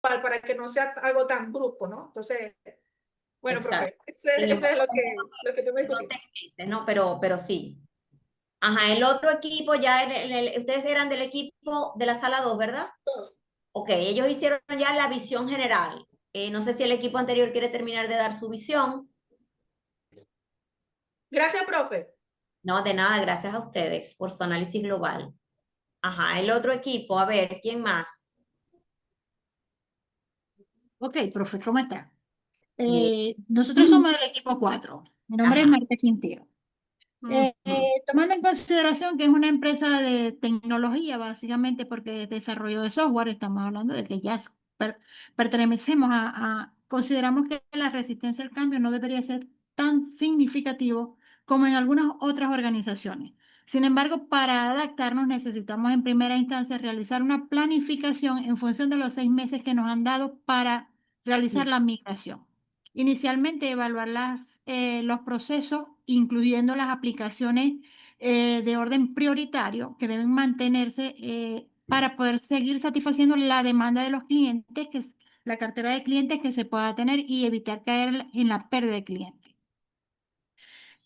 para que no sea algo tan brusco, ¿no? Entonces, bueno, Exacto. profe, Y lo ese es importante lo que tengo que es que son discutir. 6 meses, ¿no? Pero sí. Ajá, el otro equipo, ya ustedes eran del equipo de la sala 2, ¿verdad? Ok, ellos hicieron ya la visión general. No sé si el equipo anterior quiere terminar de dar su visión. Gracias, profe. No, de nada, gracias a ustedes por su análisis global. Ajá, el otro equipo, a ver, ¿quién más? Ok, profe, ¿cómo está? Bien. Nosotros somos del equipo 4. Mi nombre es Ajá. Marta Quintero. Tomando en consideración que es una empresa de tecnología, básicamente porque es desarrollo de software, estamos hablando de que ya pertenecemos consideramos que la resistencia al cambio no debería ser tan significativo como en algunas otras organizaciones. Sin embargo, para adaptarnos necesitamos en primera instancia realizar una planificación en función de los 6 meses que nos han dado para realizar la migración. Inicialmente, evaluar los procesos, incluyendo las aplicaciones de orden prioritario que deben mantenerse para poder seguir satisfaciendo la demanda de los clientes, que es la cartera de clientes que se pueda tener y evitar caer en la pérdida de clientes.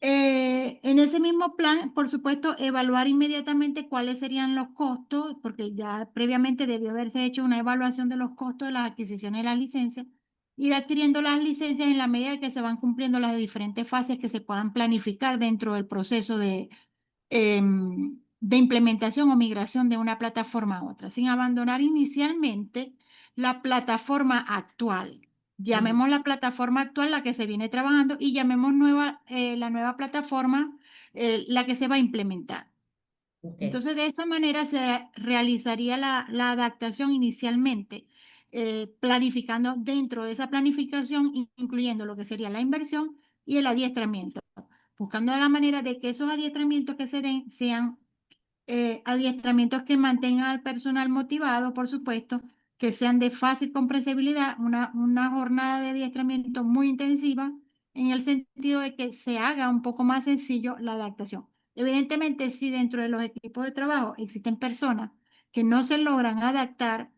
En ese mismo plan, por supuesto, evaluar inmediatamente cuáles serían los costos, porque ya previamente debió haberse hecho una evaluación de los costos de las adquisiciones de las licencias, ir adquiriendo las licencias en la medida que se van cumpliendo las diferentes fases que se puedan planificar dentro del proceso de implementación o migración de una plataforma a otra, sin abandonar inicialmente la plataforma actual. Llamemos la plataforma actual la que se viene trabajando y llamemos la nueva plataforma la que se va a implementar. Ok. Entonces, de esa manera se realizaría la adaptación inicialmente, planificando dentro de esa planificación, incluyendo lo que sería la inversión y el adiestramiento, buscando la manera de que esos adiestramientos que se den sean adiestramientos que mantengan al personal motivado, por supuesto, que sean de fácil comprensibilidad, una jornada de adiestramiento muy intensiva, en el sentido de que se haga un poco más sencillo la adaptación. Evidentemente, si dentro de los equipos de trabajo existen personas que no se logran adaptar,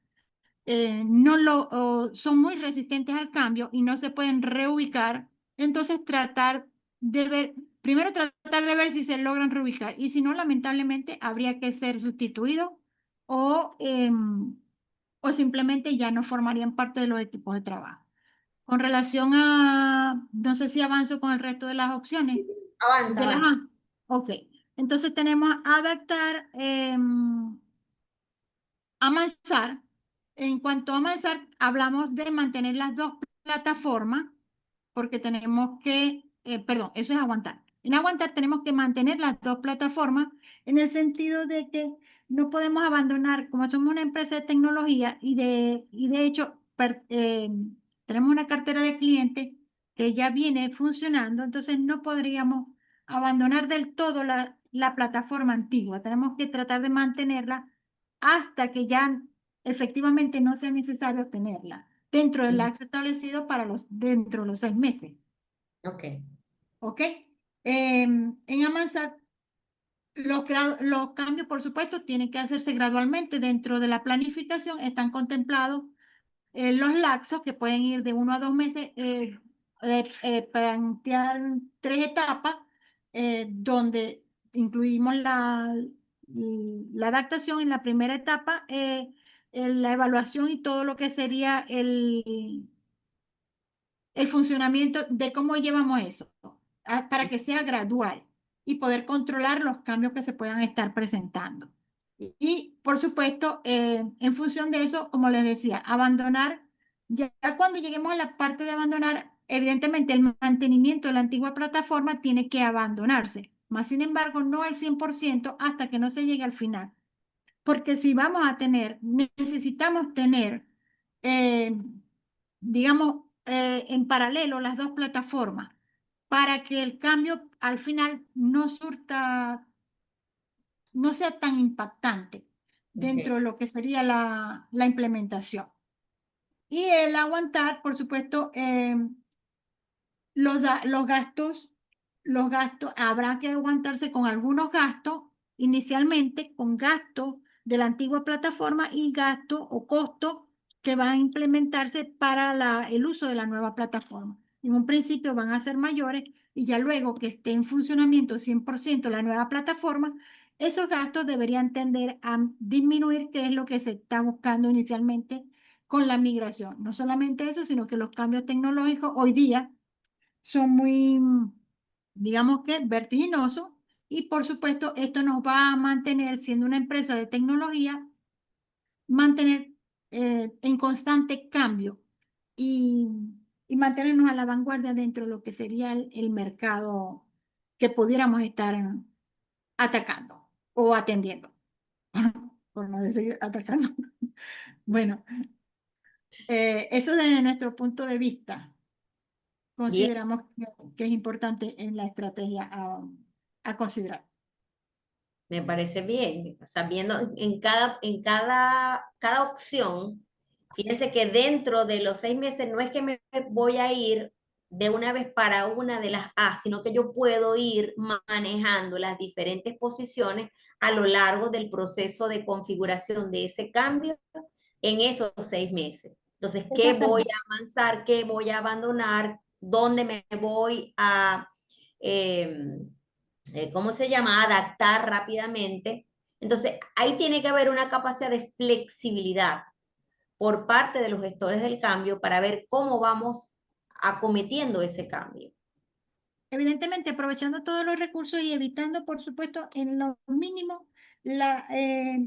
son muy resistentes al cambio y no se pueden reubicar, entonces primero tratar de ver si se logran reubicar y si no, lamentablemente habría que ser sustituido o, o simplemente ya no formarían parte de los equipos de trabajo. Con relación no sé si avanzo con el resto de las opciones, Avanza, de las avanza. A. Ok, entonces tenemos adaptar, avanzar. En cuanto a avanzar, hablamos de mantener las dos plataformas, porque tenemos que, perdón, eso es aguantar. En aguantar tenemos que mantener las dos plataformas en el sentido de que no podemos abandonar, como somos una empresa de tecnología y de hecho tenemos una cartera de clientes que ya viene funcionando, entonces no podríamos abandonar del todo la plataforma antigua. Tenemos que tratar de mantenerla hasta que ya efectivamente no sea necesario tenerla dentro del lapso establecido dentro de los 6 meses. Ok. ¿Ok? En avanzar, los cambios, por supuesto, tienen que hacerse gradualmente. Dentro de la planificación están contemplados los lapsos que pueden ir de 1 a 2 meses, plantear 3 etapas donde incluimos la adaptación en la primera etapa, la evaluación y todo lo que sería el funcionamiento de cómo llevamos eso, para que sea gradual y poder controlar los cambios que se puedan estar presentando. Y, por supuesto, en función de eso, como les decía, abandonar, ya cuando lleguemos a la parte de abandonar, evidentemente el mantenimiento de la antigua plataforma tiene que abandonarse, más sin embargo, no al 100% hasta que no se llegue al final. Porque si vamos a necesitamos tener, eh, digamos, en paralelo las dos plataformas para que el cambio al final no sea tan impactante dentro Ok. de lo que sería la implementación. Y el aguantar, por supuesto, los gastos, habrá que aguantarse con algunos gastos inicialmente, con gastos de la antigua plataforma y gastos o costos que van a implementarse para el uso de la nueva plataforma. En un principio van a ser mayores y ya luego que esté en funcionamiento 100% la nueva plataforma, esos gastos deberían tender a disminuir, que es lo que se está buscando inicialmente con la migración. No solamente eso, sino que los cambios tecnológicos hoy día son muy, digamos que, vertiginosos y por supuesto esto nos va a mantener, siendo una empresa de tecnología, mantener en constante cambio y, y mantenernos a la vanguardia dentro de lo que sería el mercado que pudiéramos estar atacando o atendiendo, por no decir atacando. Bueno, eso desde nuestro punto de vista Bien, consideramos que es importante en la estrategia a considerar. me parece bien. O sea, viendo cada opción, fíjense que dentro de los 6 meses no es que me voy a ir de una vez para una de las A, sino que yo puedo ir manejando las diferentes posiciones a lo largo del proceso de configuración de ese cambio en esos 6 meses. Entonces, ¿qué voy Exactamente. a avanzar? ¿Qué voy a abandonar? ¿Dónde me voy a, ¿cómo se llama? Adaptar rápidamente? Entonces, ahí tiene que haber una capacidad de flexibilidad por parte de los gestores del cambio para ver cómo vamos acometiendo ese cambio. Evidentemente, aprovechando todos los recursos y evitando, por supuesto, en lo mínimo,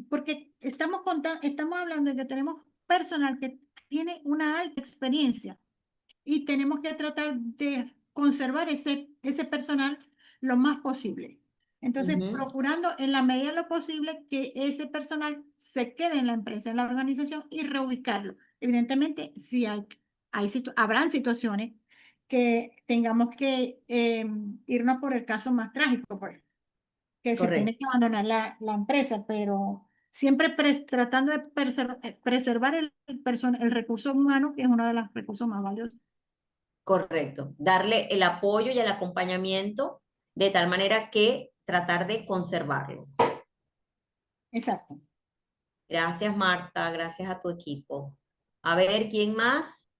porque estamos hablando de que tenemos personal que tiene una alta experiencia y tenemos que tratar de conservar ese personal lo más posible. Entonces, Ujú. procurando en la medida de lo posible que ese personal se quede en la empresa, en la organización y reubicarlo. Evidentemente, sí habrán situaciones que tengamos que irnos por el caso más trágico, pues, que se tiene Correcto, que abandonar la empresa, pero siempre tratando de preservar el recurso humano, que es uno de los recursos más valiosos. correcto. Darle el apoyo y el acompañamiento de tal manera que tratar de conservarlo. Exacto. Gracias, Marta. Gracias a tu equipo. A ver, ¿quién más?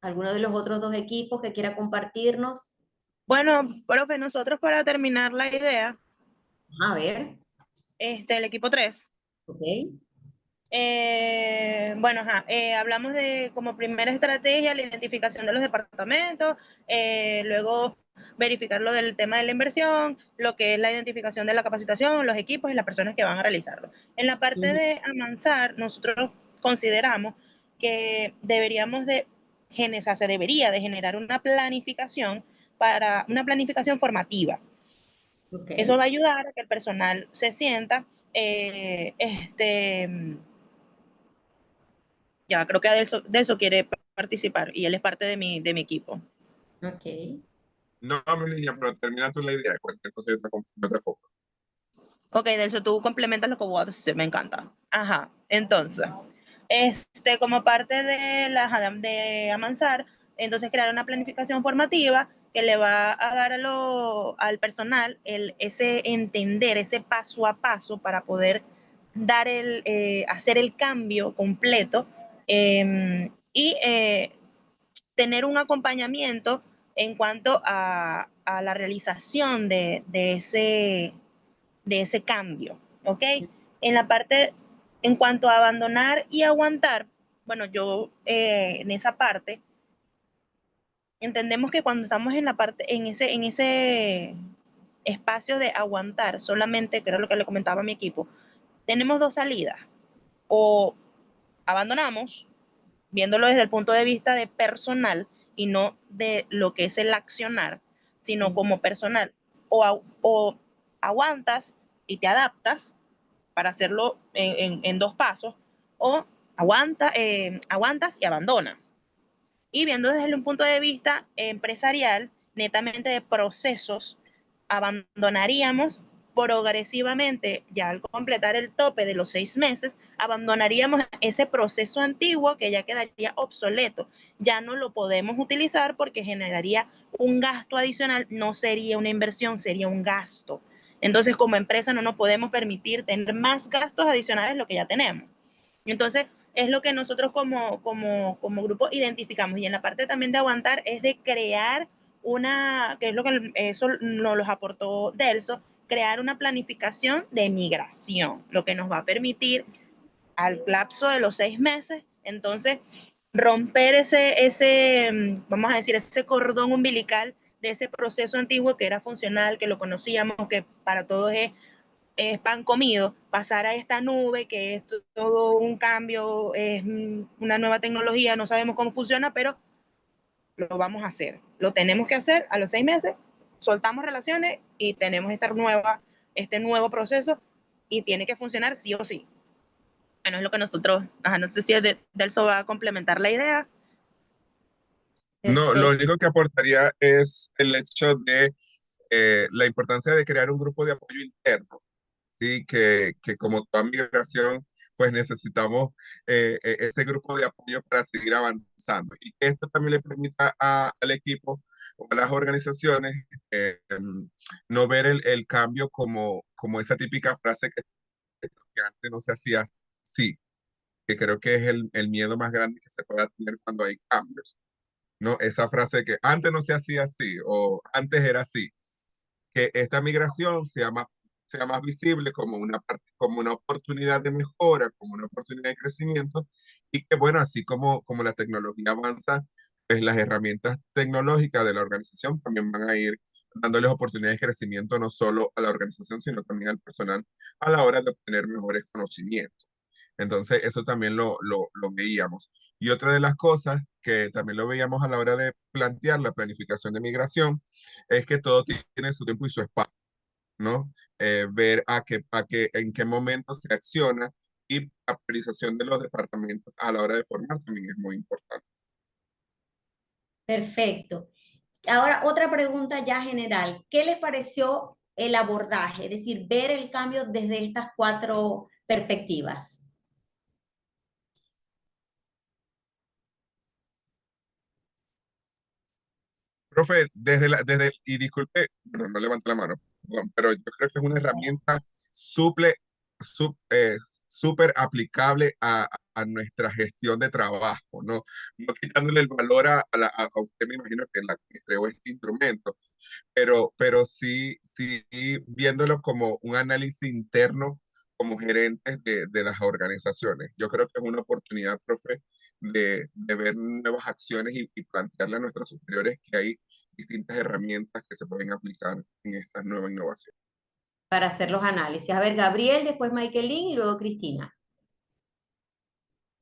¿Alguno de los otros dos equipos que quiera compartirnos? Bueno, profe, nosotros para terminar la idea, A ver, el equipo 3, ok. bueno, hablamos de como primera estrategia la identificación de los departamentos, luego verificar lo del tema de la inversión, lo que es la identificación de la capacitación, los equipos y las personas que van a realizarlo. En la parte Ujú. de avanzar, nosotros consideramos que se debería de generar una planificación formativa. Ok. Eso va a ayudar a que el personal se sienta, ya creo que Adelso quiere participar y él es parte de mi equipo. Ok. No, mi niña, pero termina tú la idea. Cualquier cosa yo te enfoco. Ok, Delso, tú complementas lo que voy a decir, me encanta. Ajá, entonces, como parte de Amansar, entonces crear una planificación formativa que le va a dar al personal ese entender, ese paso a paso para poder hacer el cambio completo y tener un acompañamiento en cuanto a la realización de ese cambio, ¿ok? En la parte, en cuanto a abandonar y aguantar, bueno, yo en esa parte, entendemos que cuando estamos en ese espacio de aguantar, solamente, que era lo que le comentaba a mi equipo, tenemos dos salidas. O abandonamos, viéndolo desde el punto de vista de personal y no de lo que es el accionar, sino como personal. O aguantas y te adaptas para hacerlo en dos pasos, o aguantas y abandonas. Y viendo desde un punto de vista empresarial, netamente de procesos, abandonaríamos progresivamente, ya al completar el tope de los 6 meses, abandonaríamos ese proceso antiguo que ya quedaría obsoleto. Ya no lo podemos utilizar porque generaría un gasto adicional, no sería una inversión, sería un gasto. Entonces, como empresa no nos podemos permitir tener más gastos adicionales de lo que ya tenemos. Entonces, es lo que nosotros como grupo identificamos. Y en la parte también de aguantar es de crear que es lo que eso nos aportó Delso, crear una planificación de migración, lo que nos va a permitir al lapso de los 6 meses, entonces romper vamos a decir, ese cordón umbilical de ese proceso antiguo que era funcional, que lo conocíamos, que para todos es pan comido, pasar a esta nube, que es todo un cambio, es una nueva tecnología, no sabemos cómo funciona, pero lo vamos a hacer. Lo tenemos que hacer a los 6 meses, soltamos relaciones y tenemos este nuevo proceso y tiene que funcionar sí o sí. Bueno, es lo que nosotros, no sé si Delso va a complementar la idea. No, lo Perfecto. único que aportaría es el hecho de la importancia de crear un grupo de apoyo interno, ¿sí? Que como toda migración, pues necesitamos ese grupo de apoyo para seguir avanzando. Y que esto también le permita al equipo o a las organizaciones no ver el cambio como esa típica frase que antes no se hacía así, que creo que es el miedo más grande que se pueda tener cuando hay cambios, ¿no? Esa frase que antes no se hacía así o antes era así, que esta migración sea más visible como como una oportunidad de mejora, como una oportunidad de crecimiento y que, bueno, así como la tecnología avanza, pues las herramientas tecnológicas de la organización también van a ir dándoles oportunidades de crecimiento no solo a la organización, sino también al personal a la hora de obtener mejores conocimientos. Entonces, eso también lo veíamos. Y otra de las cosas que también lo veíamos a la hora de plantear la planificación de migración es que todo tiene su tiempo y su espacio, ¿no? Ver en qué momento se acciona y la priorización de los departamentos a la hora de formar también es muy importante. Perfecto. Ahora, otra pregunta ya general. ¿Qué les pareció el abordaje? Es decir, ver el cambio desde estas 4 perspectivas. Profe, y disculpe, bueno, no levante la mano, perdón, pero yo creo que es una herramienta suple, sup- eh, súper aplicable a nuestra gestión de trabajo, ¿no? No quitándole el valor a usted, me imagino que la que creó este instrumento, pero sí viéndolo como un análisis interno como gerentes de las organizaciones. Yo creo que es una oportunidad, profe, de ver nuevas acciones y plantearle a nuestros superiores que hay distintas herramientas que se pueden aplicar en esta nueva innovación. Para hacer los análisis. A ver, Gabriel, después Michaelín y luego Cristina.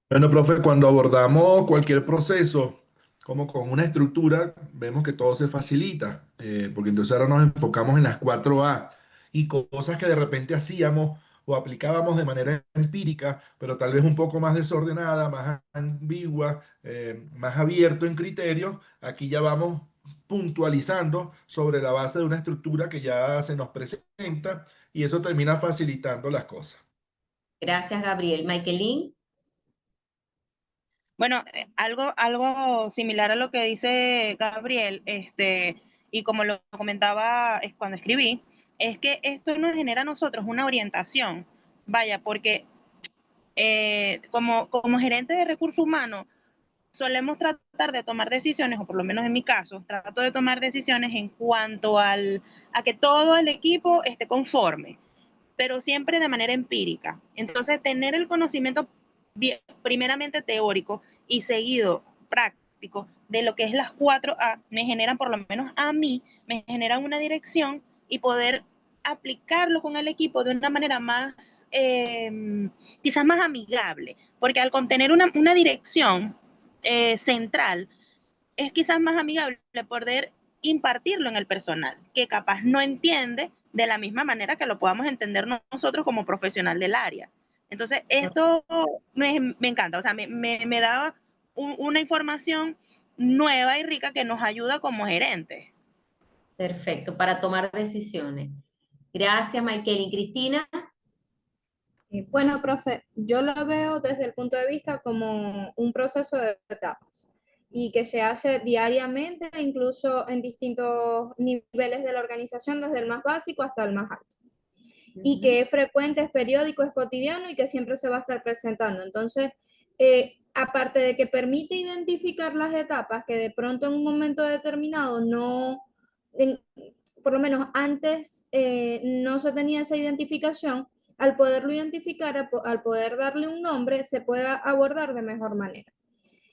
Bueno, profe, cuando abordamos cualquier proceso como con una estructura, vemos que todo se facilita, porque entonces ahora nos enfocamos en las 4A y cosas que de repente hacíamos o aplicábamos de manera empírica, pero tal vez un poco más desordenada, más ambigua, más abierto en criterios, aquí ya vamos puntualizando sobre la base de una estructura que ya se nos presenta y eso termina facilitando las cosas. Gracias, Gabriel. Michaelín. Bueno, algo similar a lo que dice Gabriel, y como lo comentaba cuando escribí, es que esto nos genera a nosotros una orientación, vaya, porque como gerente de recursos humanos, solemos tratar de tomar decisiones, o por lo menos en mi caso, trato de tomar decisiones en cuanto a que todo el equipo esté conforme, pero siempre de manera empírica. Entonces, tener el conocimiento primeramente teórico y seguido práctico de lo que es las 4A me generan, por lo menos a mí, me generan una dirección y poder aplicarlo con el equipo de una manera más, quizás más amigable, porque al contener una dirección central, es quizás más amigable poder impartirlo en el personal, que capaz no entiende de la misma manera que lo podamos entender nosotros como profesional del área. Entonces, esto me encanta, o sea, me da una información nueva y rica que nos ayuda como gerentes. Perfecto, para tomar decisiones. Gracias, Michaelín. Cristina. Bueno, profe, yo lo veo desde el punto de vista como un proceso de etapas y que se hace diariamente, incluso en distintos niveles de la organización, desde el más básico hasta el más alto. y que es frecuente, es periódico, es cotidiano y que siempre se va a estar presentando. Entonces, aparte de que permite identificar las etapas que de pronto en un momento determinado no, por lo menos antes no se tenía esa identificación, al poderlo identificar, al poder darle un nombre, se puede abordar de mejor manera.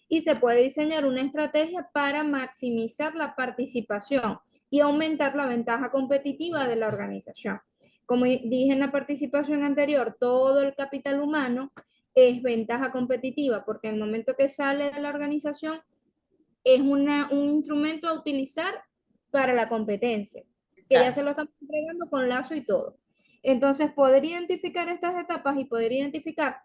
Y se puede diseñar una estrategia para maximizar la participación y aumentar la ventaja competitiva de la organización. Como dije en la participación anterior, todo el capital humano es ventaja competitiva, porque en el momento que sale de la organización es un instrumento a utilizar para la competencia, que ya se lo estamos entregando con lazo y todo. Entonces, poder identificar estas etapas y poder identificar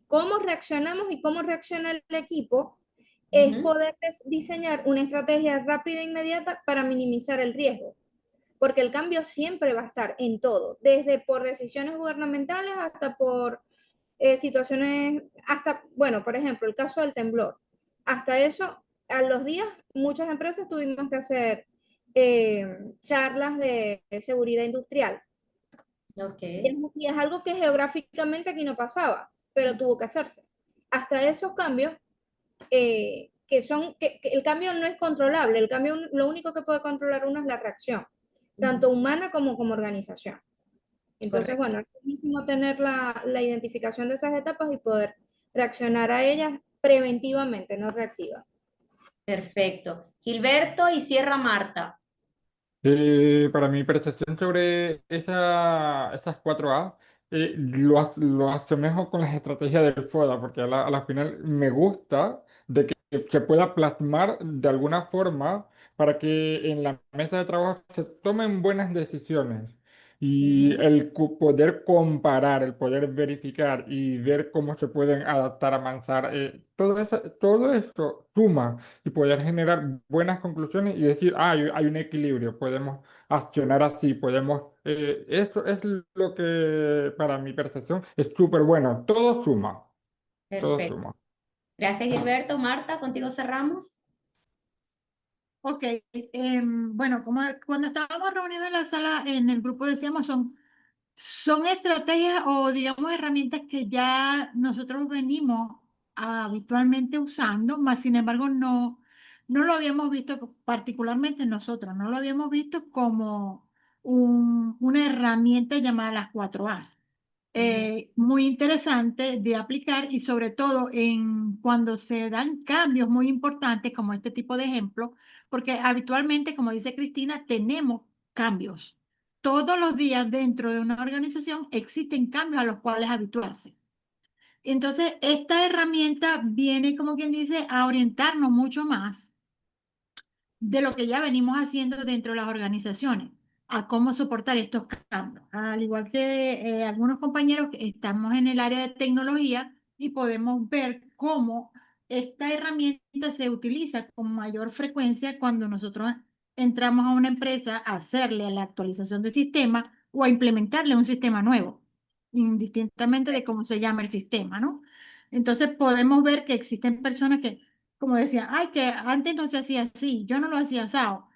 cómo reaccionamos y cómo reacciona el equipo es poder diseñar una estrategia rápida e inmediata para minimizar el riesgo, porque el cambio siempre va a estar en todo, desde por decisiones gubernamentales hasta por situaciones, hasta, bueno, por ejemplo, el caso del temblor. Hasta eso, a los días, muchas empresas tuvimos que hacer charlas de seguridad industrial. Okay. Y es algo que geográficamente aquí no pasaba, pero tuvo que hacerse. Hasta esos cambios, que el cambio no es controlable, el cambio lo único que puede controlar uno es la reacción, tanto humana como organización. Entonces, Correcto. bueno, es buenísimo tener la identificación de esas etapas y poder reaccionar a ellas preventivamente, no reactiva. Perfecto. Gilberto y cierra Marta. Para mi percepción sobre esas 4A, lo asemejo con las estrategias del FODA, porque a la final me gusta de que se pueda plasmar de alguna forma para que en la mesa de trabajo se tomen buenas decisiones. Y el poder comparar, el poder verificar y ver cómo se pueden adaptar, avanzar, todo esto suma y poder generar buenas conclusiones y decir, hay un equilibrio, podemos accionar así, podemos... eso es lo que para mi percepción es súper bueno, todo suma, todo Perfecto. suma. Gracias, Gilberto. Marta, contigo cerramos. Ok, bueno, como cuando estábamos reunidos en la sala, en el grupo decíamos, son estrategias o digamos herramientas que ya nosotros venimos habitualmente usando, mas sin embargo no lo habíamos visto, particularmente nosotros, no lo habíamos visto como una herramienta llamada las 4As. Muy interesante de aplicar y sobre todo cuando se dan cambios muy importantes como este tipo de ejemplo, porque habitualmente, como dice Cristina, tenemos cambios. Todos los días dentro de una organización existen cambios a los cuales habituarse. Entonces, esta herramienta viene, como quien dice, a orientarnos mucho más de lo que ya venimos haciendo dentro de las organizaciones, a cómo soportar estos cambios. Al igual que algunos compañeros que estamos en el área de tecnología y podemos ver cómo esta herramienta se utiliza con mayor frecuencia cuando nosotros entramos a una empresa a hacerle la actualización de sistema o a implementarle un sistema nuevo, indistintamente de cómo se llama el sistema, ¿no? Entonces podemos ver que existen personas que como decía, ay, que antes no se hacía así, yo no lo hacía asado,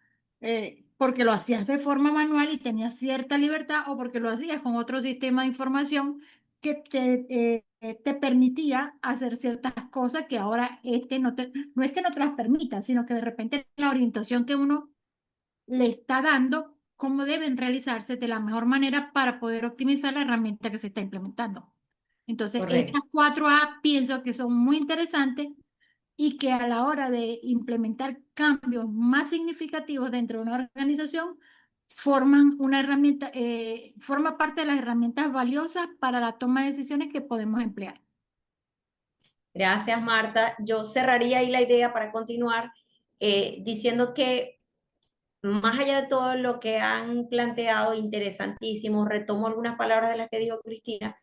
porque lo hacías de forma manual y tenías cierta libertad o porque lo hacías con otro sistema de información que te permitía hacer ciertas cosas que ahora no es que no te las permita, sino que de repente la orientación que uno le está dando, cómo deben realizarse de la mejor manera para poder optimizar la herramienta que se está implementando. Entonces, Correcto. estas 4A pienso que son muy interesantes y que a la hora de implementar cambios más significativos dentro de una organización forman una herramienta, forma parte de las herramientas valiosas para la toma de decisiones que podemos emplear. Gracias, Marta. Yo cerraría ahí la idea para continuar diciendo que más allá de todo lo que han planteado, interesantísimo, retomo algunas palabras de las que dijo Cristina,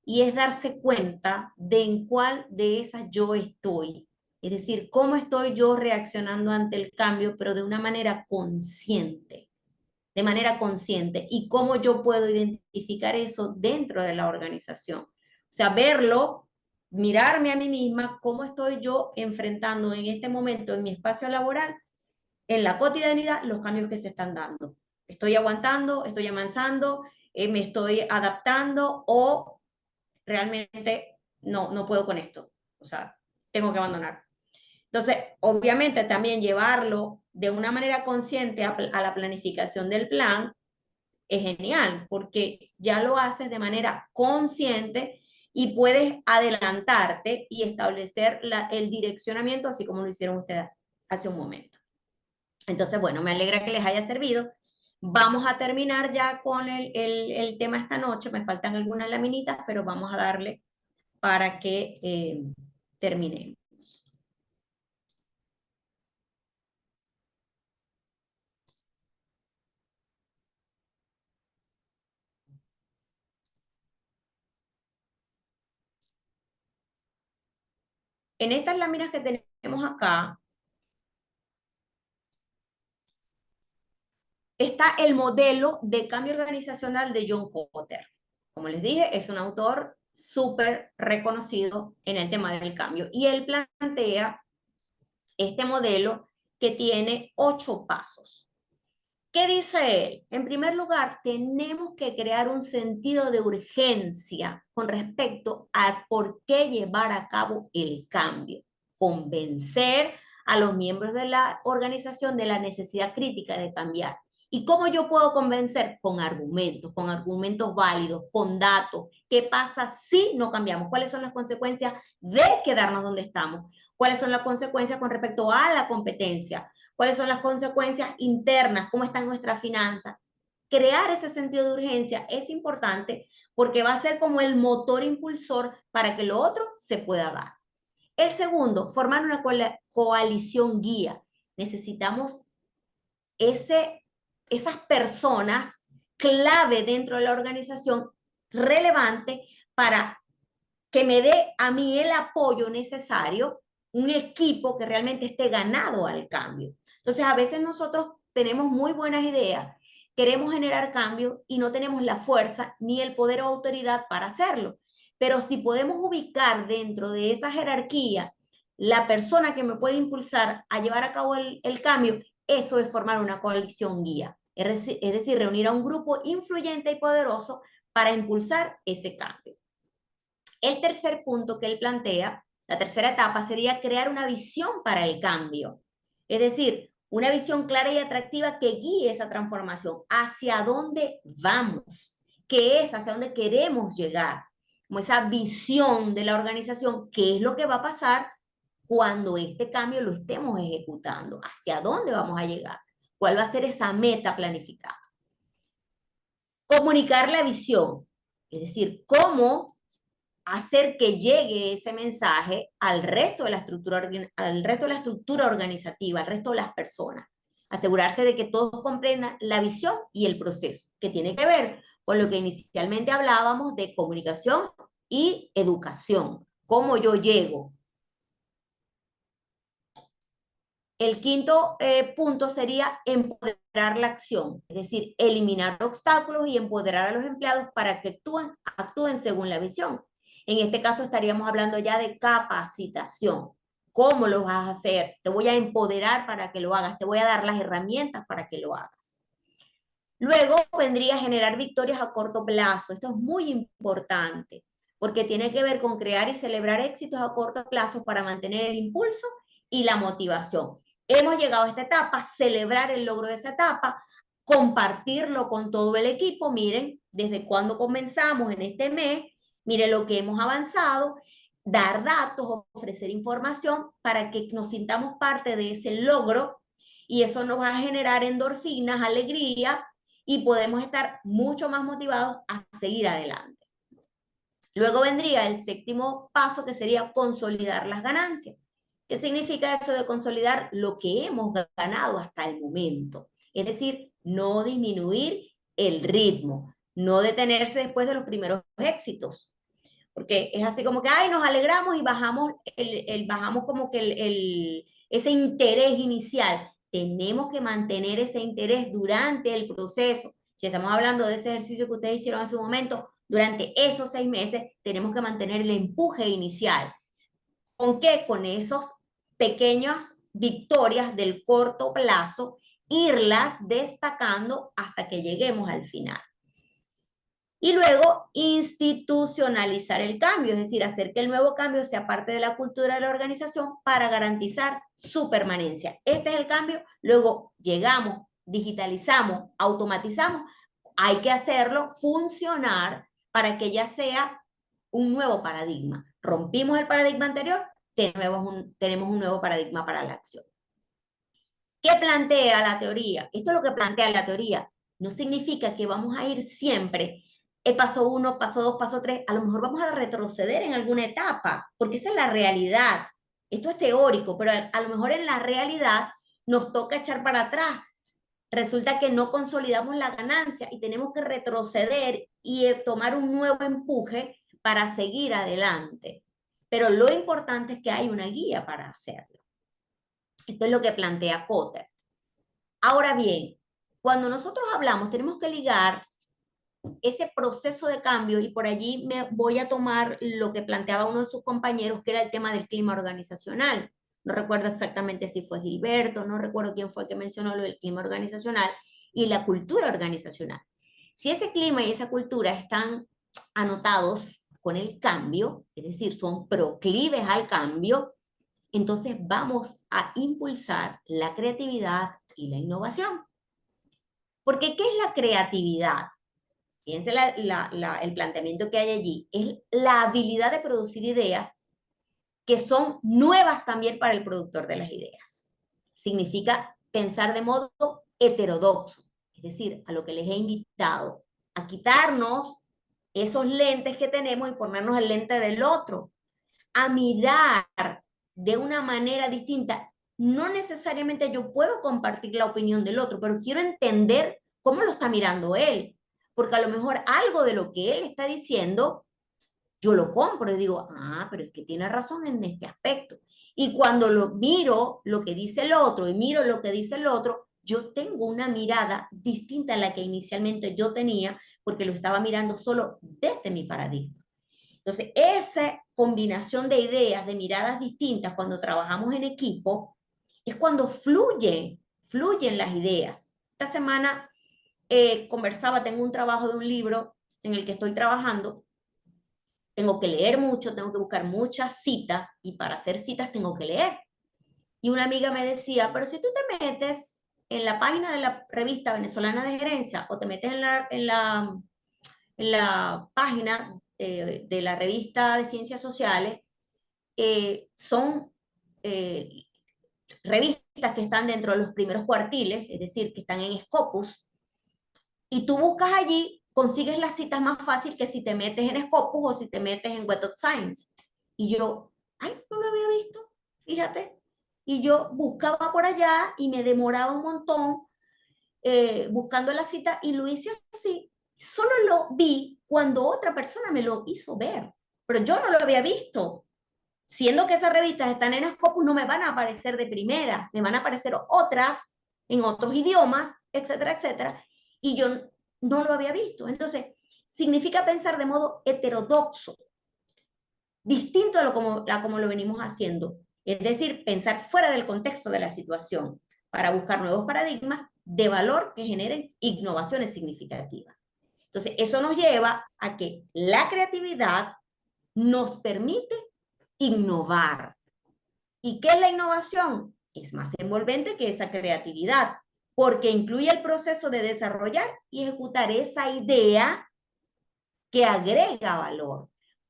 y es darse cuenta de en cuál de esas yo estoy. Es decir, cómo estoy yo reaccionando ante el cambio, pero de una manera consciente, y cómo yo puedo identificar eso dentro de la organización. O sea, verlo, mirarme a mí misma, cómo estoy yo enfrentando en este momento en mi espacio laboral, en la cotidianidad, los cambios que se están dando. Estoy aguantando, estoy avanzando, me estoy adaptando o realmente no puedo con esto. O sea, tengo que abandonar. Entonces, obviamente también llevarlo de una manera consciente a la planificación del plan es genial, porque ya lo haces de manera consciente y puedes adelantarte y establecer el direccionamiento, así como lo hicieron ustedes hace un momento. Entonces, bueno, me alegra que les haya servido. Vamos a terminar ya con el tema esta noche. Me faltan algunas laminitas, pero vamos a darle para que terminemos. En estas láminas que tenemos acá, está el modelo de cambio organizacional de John Kotter. Como les dije, es un autor súper reconocido en el tema del cambio. Y él plantea este modelo que tiene 8 pasos. ¿Qué dice él? En primer lugar, tenemos que crear un sentido de urgencia con respecto a por qué llevar a cabo el cambio. Convencer a los miembros de la organización de la necesidad crítica de cambiar. ¿Y cómo yo puedo convencer? Con argumentos válidos, con datos. ¿Qué pasa si no cambiamos? ¿Cuáles son las consecuencias de quedarnos donde estamos? ¿Cuáles son las consecuencias con respecto a la competencia? ¿Cuáles son las consecuencias internas? ¿Cómo están nuestras finanzas? Crear ese sentido de urgencia es importante porque va a ser como el motor impulsor para que lo otro se pueda dar. El segundo, formar una coalición guía. Necesitamos esas personas clave dentro de la organización relevante para que me dé a mí el apoyo necesario, un equipo que realmente esté ganado al cambio. Entonces, a veces nosotros tenemos muy buenas ideas, queremos generar cambio y no tenemos la fuerza ni el poder o autoridad para hacerlo. Pero si podemos ubicar dentro de esa jerarquía la persona que me puede impulsar a llevar a cabo el cambio, eso es formar una coalición guía. Es decir, reunir a un grupo influyente y poderoso para impulsar ese cambio. El tercer punto que él plantea, la tercera etapa, sería crear una visión para el cambio. Es decir, una visión clara y atractiva que guíe esa transformación. ¿Hacia dónde vamos? ¿Qué es? ¿Hacia dónde queremos llegar? Como esa visión de la organización, ¿qué es lo que va a pasar cuando este cambio lo estemos ejecutando? ¿Hacia dónde vamos a llegar? ¿Cuál va a ser esa meta planificada? Comunicar la visión, es decir, cómo hacer que llegue ese mensaje al resto de la estructura organizativa, al resto de las personas. Asegurarse de que todos comprendan la visión y el proceso, que tiene que ver con lo que inicialmente hablábamos de comunicación y educación. ¿Cómo yo llego? El quinto punto sería empoderar la acción, es decir, eliminar obstáculos y empoderar a los empleados para que actúen según la visión. En este caso estaríamos hablando ya de capacitación. ¿Cómo lo vas a hacer? Te voy a empoderar para que lo hagas, te voy a dar las herramientas para que lo hagas. Luego vendría a generar victorias a corto plazo. Esto es muy importante porque tiene que ver con crear y celebrar éxitos a corto plazo para mantener el impulso y la motivación. Hemos llegado a esta etapa, celebrar el logro de esa etapa, compartirlo con todo el equipo. Miren, desde cuando comenzamos en este mes, miren lo que hemos avanzado, dar datos, ofrecer información para que nos sintamos parte de ese logro y eso nos va a generar endorfinas, alegría y podemos estar mucho más motivados a seguir adelante. Luego vendría el séptimo paso que sería consolidar las ganancias. ¿Qué significa eso de consolidar lo que hemos ganado hasta el momento? Es decir, no disminuir el ritmo, no detenerse después de los primeros éxitos. Porque es así como que, ay, nos alegramos y bajamos, bajamos como que ese interés inicial. Tenemos que mantener ese interés durante el proceso. Si estamos hablando de ese ejercicio que ustedes hicieron hace un momento, durante esos 6 meses tenemos que mantener el empuje inicial. ¿Con qué? Con esos pequeñas victorias del corto plazo, irlas destacando hasta que lleguemos al final. Y luego institucionalizar el cambio, es decir, hacer que el nuevo cambio sea parte de la cultura de la organización para garantizar su permanencia. Este es el cambio, luego llegamos, digitalizamos, automatizamos, hay que hacerlo funcionar para que ya sea un nuevo paradigma. Rompimos el paradigma anterior, tenemos un nuevo paradigma para la acción. ¿Qué plantea la teoría? Esto es lo que plantea la teoría. No significa que vamos a ir siempre el paso 1, paso 2, paso 3. A lo mejor vamos a retroceder en alguna etapa, porque esa es la realidad. Esto es teórico, pero a lo mejor en la realidad nos toca echar para atrás. Resulta que no consolidamos la ganancia y tenemos que retroceder y tomar un nuevo empuje para seguir adelante. Pero lo importante es que hay una guía para hacerlo. Esto es lo que plantea Kotter. Ahora bien, cuando nosotros hablamos, tenemos que ligar ese proceso de cambio, y por allí me voy a tomar lo que planteaba uno de sus compañeros, que era el tema del clima organizacional. No recuerdo exactamente si fue Gilberto, no recuerdo quién fue el que mencionó lo del clima organizacional y la cultura organizacional. Si ese clima y esa cultura están anotados con el cambio, es decir, son proclives al cambio, entonces vamos a impulsar la creatividad y la innovación. Porque ¿qué es la creatividad? Fíjense el planteamiento que hay allí. Es la habilidad de producir ideas que son nuevas también para el productor de las ideas. Significa pensar de modo heterodoxo, es decir, a lo que les he invitado, a quitarnos esos lentes que tenemos y ponernos el lente del otro, a mirar de una manera distinta. No necesariamente yo puedo compartir la opinión del otro, pero quiero entender cómo lo está mirando él, porque a lo mejor algo de lo que él está diciendo, yo lo compro y digo, ah, pero es que tiene razón en este aspecto. Y cuando lo miro lo que dice el otro y miro lo que dice el otro, yo tengo una mirada distinta a la que inicialmente yo tenía, porque lo estaba mirando solo desde mi paradigma. Entonces, esa combinación de ideas, de miradas distintas, cuando trabajamos en equipo, es cuando fluyen las ideas. Esta semana conversaba, tengo un trabajo de un libro en el que estoy trabajando, tengo que leer mucho, tengo que buscar muchas citas, y para hacer citas tengo que leer. Y una amiga me decía, pero si tú te metes en la página de la revista venezolana de gerencia, o te metes en la página de la revista de ciencias sociales, son revistas que están dentro de los primeros cuartiles, es decir, que están en Scopus, y tú buscas allí, consigues las citas más fácil que si te metes en Scopus o si te metes en Web of Science. Y yo, ay, no lo había visto, fíjate. Y yo buscaba por allá y me demoraba un montón buscando la cita, y lo hice así. Solo lo vi cuando otra persona me lo hizo ver, pero yo no lo había visto. Siendo que esas revistas están en Scopus, no me van a aparecer de primera, me van a aparecer otras en otros idiomas, etcétera, etcétera, y yo no lo había visto. Entonces, significa pensar de modo heterodoxo, distinto a como lo venimos haciendo, es decir, pensar fuera del contexto de la situación para buscar nuevos paradigmas de valor que generen innovaciones significativas. Entonces, eso nos lleva a que la creatividad nos permite innovar. ¿Y qué es la innovación? Es más envolvente que esa creatividad, porque incluye el proceso de desarrollar y ejecutar esa idea que agrega valor.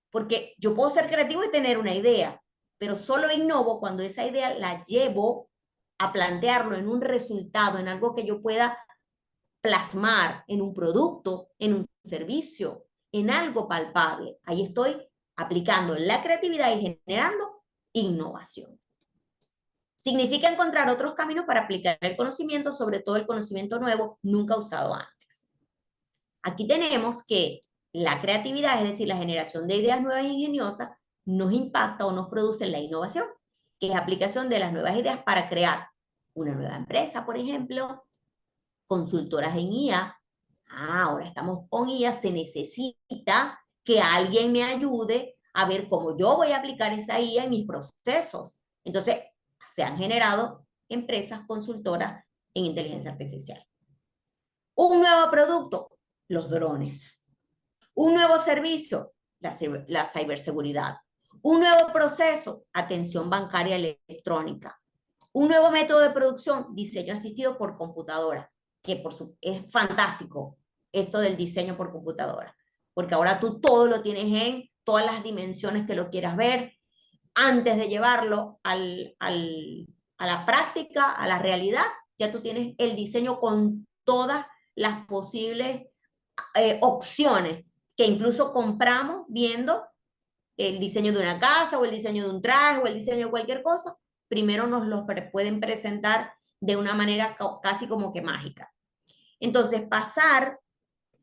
Porque yo puedo ser creativo y tener una idea, pero solo innovo cuando esa idea la llevo a plantearlo en un resultado, en algo que yo pueda plasmar en un producto, en un servicio, en algo palpable. Ahí estoy aplicando la creatividad y generando innovación. Significa encontrar otros caminos para aplicar el conocimiento, sobre todo el conocimiento nuevo, nunca usado antes. Aquí tenemos que la creatividad, es decir, la generación de ideas nuevas e ingeniosas, nos impacta o nos produce la innovación, que es aplicación de las nuevas ideas para crear una nueva empresa, por ejemplo, consultoras en IA. Ahora estamos con IA, se necesita que alguien me ayude a ver cómo yo voy a aplicar esa IA en mis procesos. Entonces, se han generado empresas consultoras en inteligencia artificial. Un nuevo producto, los drones. Un nuevo servicio, la ciberseguridad. Un nuevo proceso, atención bancaria electrónica. Un nuevo método de producción, diseño asistido por computadora, que es fantástico esto del diseño por computadora, porque ahora tú todo lo tienes en todas las dimensiones que lo quieras ver, antes de llevarlo a la práctica, a la realidad, ya tú tienes el diseño con todas las posibles opciones que incluso compramos viendo el diseño de una casa o el diseño de un traje o el diseño de cualquier cosa. Primero nos lo pueden presentar de una manera casi como que mágica. Entonces, pasar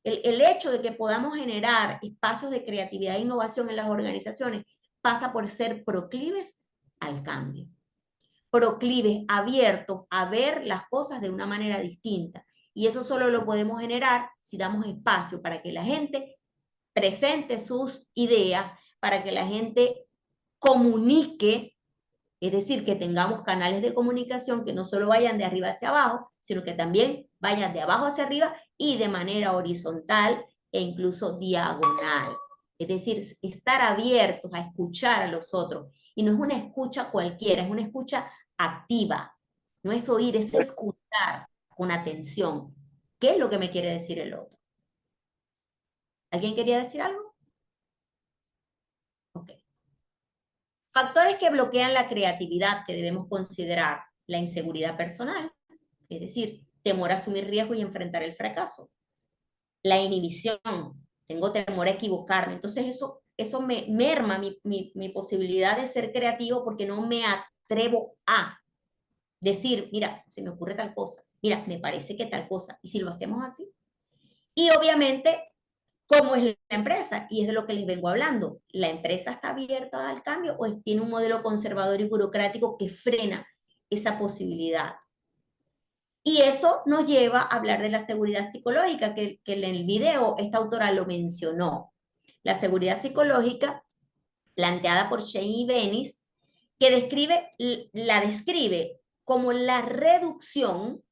el hecho de que podamos generar espacios de creatividad e innovación en las organizaciones pasa por ser proclives al cambio, proclives, abiertos a ver las cosas de una manera distinta. Y eso solo lo podemos generar si damos espacio para que la gente presente sus ideas, para que la gente comunique, es decir, que tengamos canales de comunicación que no solo vayan de arriba hacia abajo, sino que también vayan de abajo hacia arriba y de manera horizontal e incluso diagonal. Es decir, estar abiertos a escuchar a los otros. Y no es una escucha cualquiera, es una escucha activa. No es oír, es escuchar con atención. ¿Qué es lo que me quiere decir el otro? ¿Alguien quería decir algo? Ok. Factores que bloquean la creatividad que debemos considerar: la inseguridad personal, es decir, temor a asumir riesgos y enfrentar el fracaso. La inhibición, tengo temor a equivocarme, entonces eso me merma mi posibilidad de ser creativo porque no me atrevo a decir, mira, se me ocurre tal cosa, mira, me parece que tal cosa, y si lo hacemos así. Y obviamente, ¿cómo es la empresa? Y es de lo que les vengo hablando. ¿La empresa está abierta al cambio o tiene un modelo conservador y burocrático que frena esa posibilidad? Y eso nos lleva a hablar de la seguridad psicológica, que en el video esta autora lo mencionó. La seguridad psicológica, planteada por Shane Bennis, que la describe como la reducción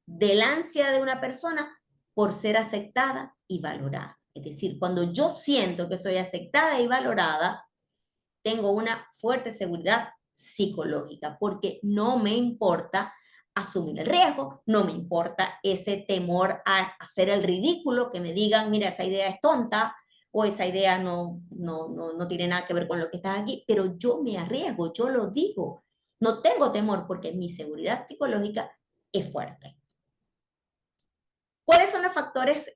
de la ansiedad de una persona por ser aceptada y valorada. Es decir, cuando yo siento que soy aceptada y valorada, tengo una fuerte seguridad psicológica, porque no me importa asumir el riesgo, no me importa ese temor a hacer el ridículo, que me digan, mira, esa idea es tonta, o esa idea no tiene nada que ver con lo que estás aquí, pero yo me arriesgo, yo lo digo. No tengo temor porque mi seguridad psicológica es fuerte. ¿Cuáles son los factores?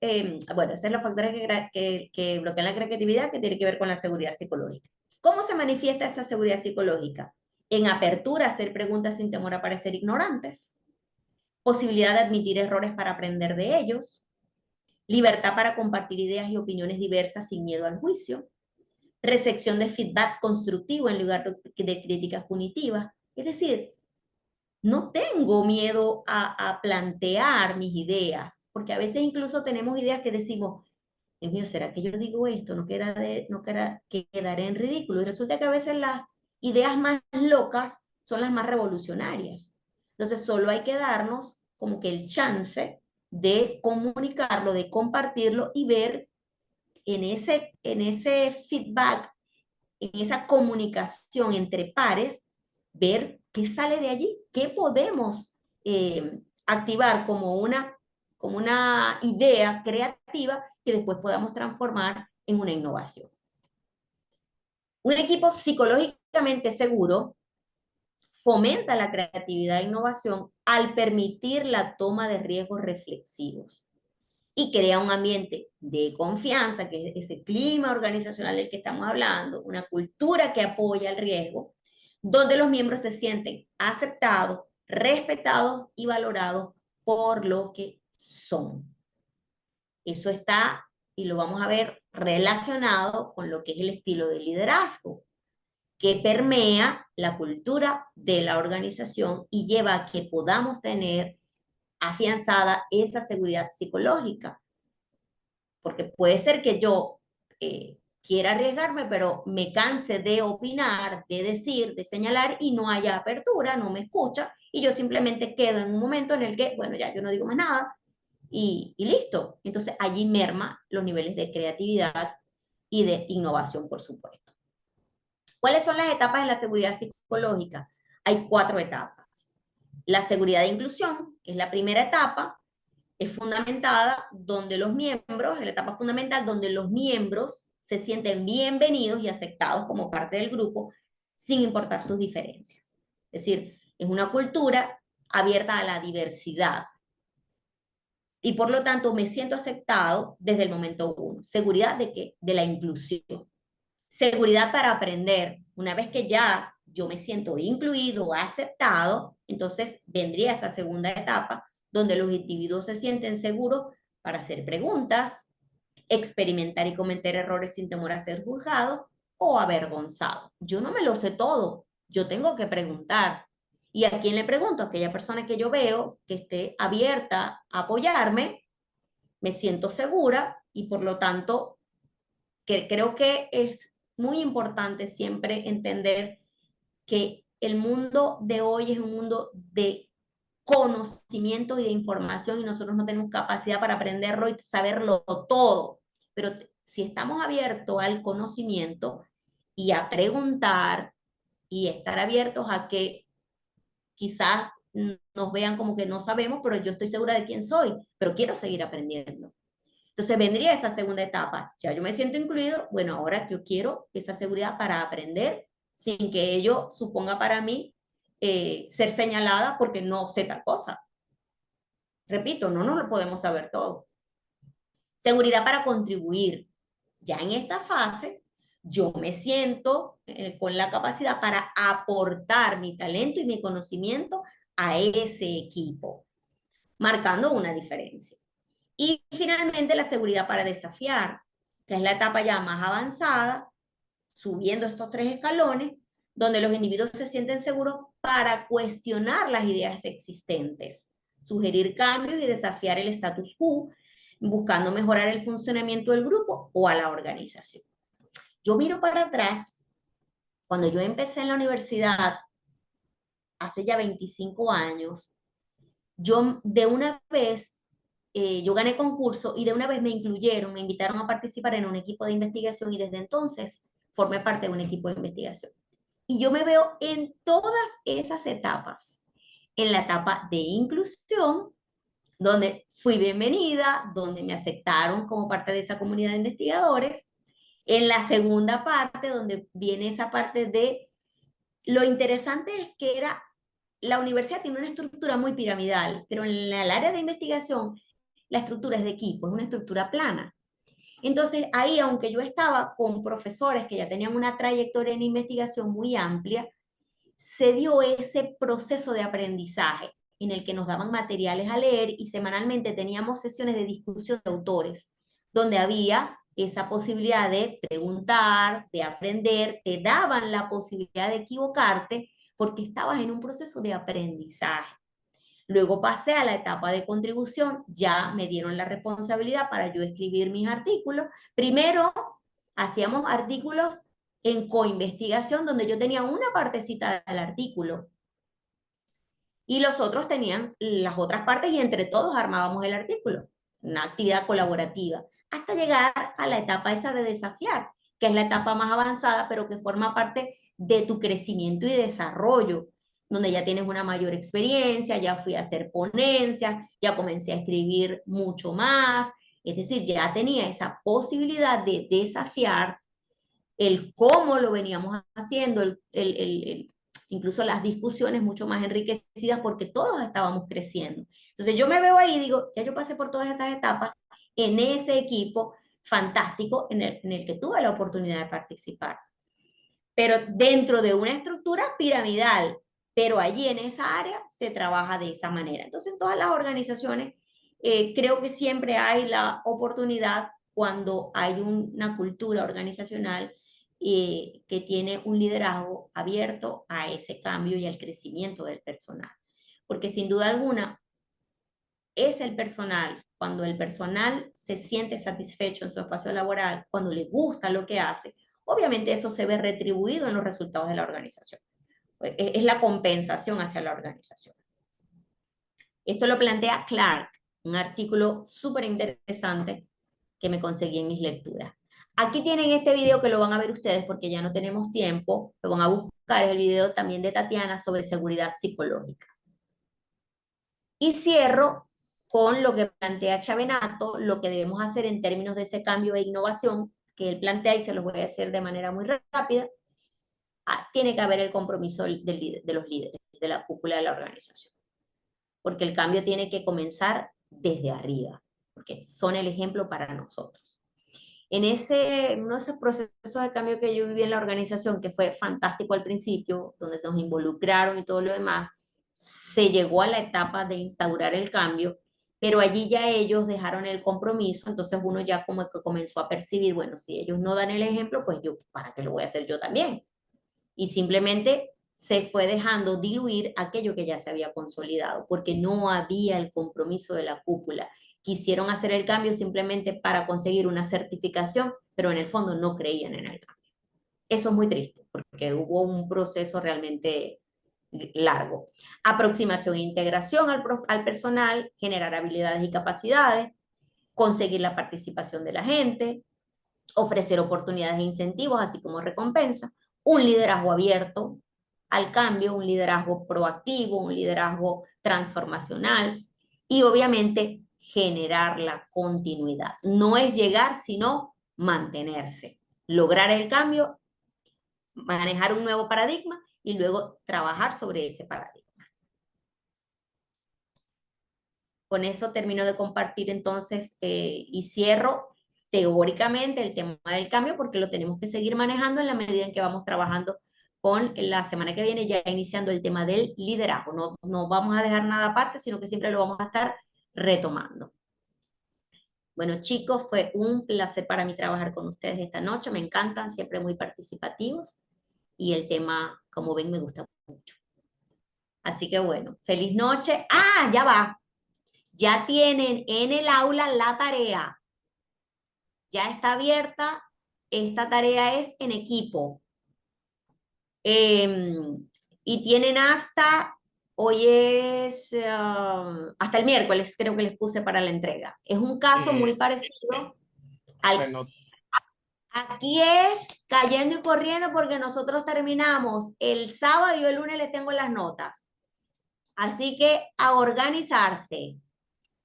Bueno, esos son los factores que bloquean la creatividad, que tiene que ver con la seguridad psicológica. ¿Cómo se manifiesta esa seguridad psicológica? En apertura a hacer preguntas sin temor a parecer ignorantes, posibilidad de admitir errores para aprender de ellos, libertad para compartir ideas y opiniones diversas sin miedo al juicio, recepción de feedback constructivo en lugar de críticas punitivas. Es decir, no tengo miedo a plantear mis ideas, porque a veces incluso tenemos ideas que decimos, Dios mío, ¿será que yo digo esto? No quedaré en ridículo. Y resulta que a veces las ideas más locas son las más revolucionarias. Entonces solo hay que darnos como que el chance de comunicarlo, de compartirlo y ver en ese feedback, en esa comunicación entre pares, ver qué sale de allí, qué podemos activar como una idea creativa que después podamos transformar en una innovación. Un equipo psicológicamente seguro fomenta la creatividad e innovación al permitir la toma de riesgos reflexivos y crea un ambiente de confianza, que es ese clima organizacional del que estamos hablando, una cultura que apoya el riesgo, donde los miembros se sienten aceptados, respetados y valorados por lo que son. Eso está, y lo vamos a ver, relacionado con lo que es el estilo de liderazgo, que permea la cultura de la organización y lleva a que podamos tener afianzada esa seguridad psicológica. Porque puede ser que yo quiera arriesgarme, pero me canse de opinar, de decir, de señalar y no haya apertura, no me escucha y yo simplemente quedo en un momento en el que, bueno, ya yo no digo más nada y listo. Entonces allí merma los niveles de creatividad y de innovación, por supuesto. ¿Cuáles son las etapas de la seguridad psicológica? Hay 4 etapas. La seguridad de inclusión, que es la primera etapa, es fundamentada donde los miembros, es la etapa fundamental donde los miembros se sienten bienvenidos y aceptados como parte del grupo sin importar sus diferencias. Es decir, es una cultura abierta a la diversidad. Y por lo tanto me siento aceptado desde el momento 1. Seguridad de ¿qué? De la inclusión. Seguridad para aprender. Una vez que ya yo me siento incluido, aceptado, entonces vendría esa segunda etapa donde los individuos se sienten seguros para hacer preguntas, experimentar y cometer errores sin temor a ser juzgado o avergonzado. Yo no me lo sé todo, yo tengo que preguntar. ¿Y a quién le pregunto? A aquella persona que yo veo que esté abierta a apoyarme, me siento segura y por lo tanto creo que es muy importante siempre entender que el mundo de hoy es un mundo de conocimiento y de información y nosotros no tenemos capacidad para aprenderlo y saberlo todo. Pero si estamos abiertos al conocimiento y a preguntar y estar abiertos a que quizás nos vean como que no sabemos, pero yo estoy segura de quién soy, pero quiero seguir aprendiendo. Entonces vendría esa segunda etapa. Ya yo me siento incluido, bueno, ahora yo quiero esa seguridad para aprender sin que ello suponga para mí ser señalada porque no sé tal cosa. Repito, no nos lo podemos saber todo. Seguridad para contribuir. Ya en esta fase, yo me siento con la capacidad para aportar mi talento y mi conocimiento a ese equipo, marcando una diferencia. Y finalmente la seguridad para desafiar, que es la etapa ya más avanzada, subiendo estos 3 escalones, donde los individuos se sienten seguros para cuestionar las ideas existentes, sugerir cambios y desafiar el status quo, buscando mejorar el funcionamiento del grupo o a la organización. Yo miro para atrás, cuando yo empecé en la universidad, hace ya 25 años, yo de una vez, yo gané concurso y de una vez me incluyeron, me invitaron a participar en un equipo de investigación y desde entonces formé parte de un equipo de investigación. Y yo me veo en todas esas etapas. En la etapa de inclusión, donde fui bienvenida, donde me aceptaron como parte de esa comunidad de investigadores. En la segunda parte, donde viene esa parte de... Lo interesante es que la universidad tiene una estructura muy piramidal, pero en el área de investigación la estructura es de equipo, es una estructura plana. Entonces ahí, aunque yo estaba con profesores que ya tenían una trayectoria en investigación muy amplia, se dio ese proceso de aprendizaje en el que nos daban materiales a leer y semanalmente teníamos sesiones de discusión de autores, donde había esa posibilidad de preguntar, de aprender, te daban la posibilidad de equivocarte porque estabas en un proceso de aprendizaje. Luego pasé a la etapa de contribución, ya me dieron la responsabilidad para yo escribir mis artículos. Primero hacíamos artículos en coinvestigación donde yo tenía una partecita del artículo y los otros tenían las otras partes y entre todos armábamos el artículo, una actividad colaborativa, hasta llegar a la etapa esa de desafiar, que es la etapa más avanzada, pero que forma parte de tu crecimiento y desarrollo, donde ya tienes una mayor experiencia, ya fui a hacer ponencias, ya comencé a escribir mucho más, es decir, ya tenía esa posibilidad de desafiar el cómo lo veníamos haciendo, incluso las discusiones mucho más enriquecidas porque todos estábamos creciendo. Entonces yo me veo ahí y digo, ya yo pasé por todas estas etapas en ese equipo fantástico en el que tuve la oportunidad de participar. Pero dentro de una estructura piramidal, pero allí en esa área se trabaja de esa manera. Entonces en todas las organizaciones creo que siempre hay la oportunidad cuando hay una cultura organizacional que tiene un liderazgo abierto a ese cambio y al crecimiento del personal. Porque sin duda alguna es el personal, cuando el personal se siente satisfecho en su espacio laboral, cuando le gusta lo que hace, obviamente eso se ve retribuido en los resultados de la organización. Es la compensación hacia la organización. Esto lo plantea Clark Un artículo súper interesante que me conseguí en mis lecturas. Aquí tienen este video que lo van a ver ustedes porque ya no tenemos tiempo. Lo van a buscar, es el video también de Tatiana sobre seguridad psicológica. Y cierro con lo que plantea Chavenato, lo que debemos hacer en términos de ese cambio e innovación que él plantea, y se los voy a decir de manera muy rápida. Tiene que haber el compromiso de los líderes, de la cúpula de la organización. Porque el cambio tiene que comenzar desde arriba, porque son el ejemplo para nosotros. En uno de esos procesos de cambio que yo viví en la organización, que fue fantástico al principio, donde nos involucraron y todo lo demás, se llegó a la etapa de instaurar el cambio, pero allí ya ellos dejaron el compromiso, entonces uno ya como que comenzó a percibir, bueno, si ellos no dan el ejemplo, pues yo, ¿para qué lo voy a hacer yo también? Y simplemente se fue dejando diluir aquello que ya se había consolidado, porque no había el compromiso de la cúpula. Quisieron hacer el cambio simplemente para conseguir una certificación, pero en el fondo no creían en el cambio. Eso es muy triste, porque hubo un proceso realmente largo. Aproximación e integración al personal, generar habilidades y capacidades, conseguir la participación de la gente, ofrecer oportunidades e incentivos, así como recompensa, un liderazgo abierto al cambio, un liderazgo proactivo, un liderazgo transformacional y obviamente generar la continuidad. No es llegar, sino mantenerse, lograr el cambio, manejar un nuevo paradigma y luego trabajar sobre ese paradigma. Con eso termino de compartir entonces y cierro teóricamente el tema del cambio porque lo tenemos que seguir manejando en la medida en que vamos trabajando con la semana que viene ya iniciando el tema del liderazgo. No vamos a dejar nada aparte, sino que siempre lo vamos a estar retomando. Bueno, chicos, fue un placer para mí trabajar con ustedes esta noche. Me encantan, siempre muy participativos. Y el tema, como ven, me gusta mucho. Así que bueno, feliz noche. ¡Ah, ya va! Ya tienen en el aula la tarea. Ya está abierta. Esta tarea es en equipo. Y tienen hoy es hasta el miércoles, creo que les puse para la entrega. Es un caso muy parecido al... Bueno, Aquí es cayendo y corriendo porque nosotros terminamos el sábado y yo el lunes les tengo las notas. Así que a organizarse.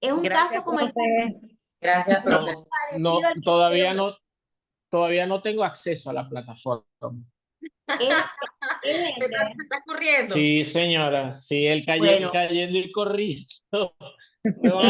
Es un caso como el... Gracias, no, profe. no, todavía no tengo acceso a la plataforma. Se está corriendo. Sí, señora, sí, el Bueno. cayendo y corriendo.